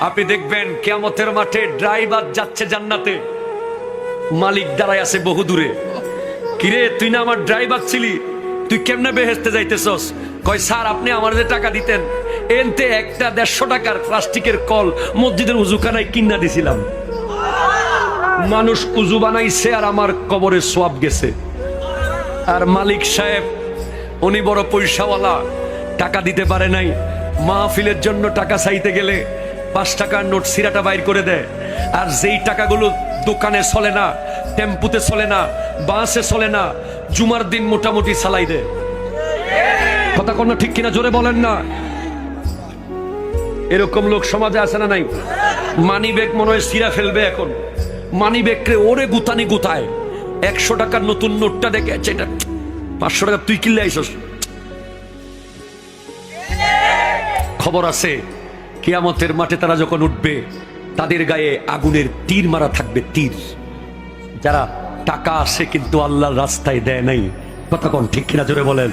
আপনি দেখবেন কিয়ামতের মাঠে ড্রাইভার যাচ্ছে জান্নাতে, মালিক দাঁড়ায় আছে বহু দূরে। কিরে তুই না আমার ড্রাইভার ছিলি, তুই কেমনে বেহেশতে যাইতেছস? কয় স্যার আপনি আমার যে টাকা দিতেন এনতে একটা 150 টাকার প্লাস্টিকের কল মসজিদের উজুখানায় কিনা দিছিলাম। মানুষ উজু বানাইছে আর আমার কবরে সোয়াব গেছে। আর মালিক সাহেব উনি বড় পয়সাওয়ালা, টাকা দিতে পারে নাই। মাহফিলের জন্য টাকা চাইতে গেলে 5 টাকার নোট সিরাটা বাইর করে দেয়। আর যেই টাকাগুলো দোকানে চলে না, টেম্পুতে চলে না, বাসে চলে না, জুমার দিন মোটামুটি চালাই দেয়। কথা কোন ঠিক কিনা জোরে বলেন না। এরকম লোক সমাজে আছে না নাই? মানি ব্যাগ মনে হয় সিরা ফেলবে এখন, মানি ব্যাগকে ওরে গুতানি গুতায়। 100 টাকার নতুন নোটটা দেখে এটা 500 টাকা তুই কিনলে আইসস। খবর আছে কিয়ামতের মাঠে তারা যখন উঠবে তাদের গায়ে আগুনের তীর মারা থাকবে, তীর। যারা টাকা আসে কিন্তু আল্লাহর রাস্তায় দেয় নাই। কথা কোন ঠিক কিনা জোরে বলেন।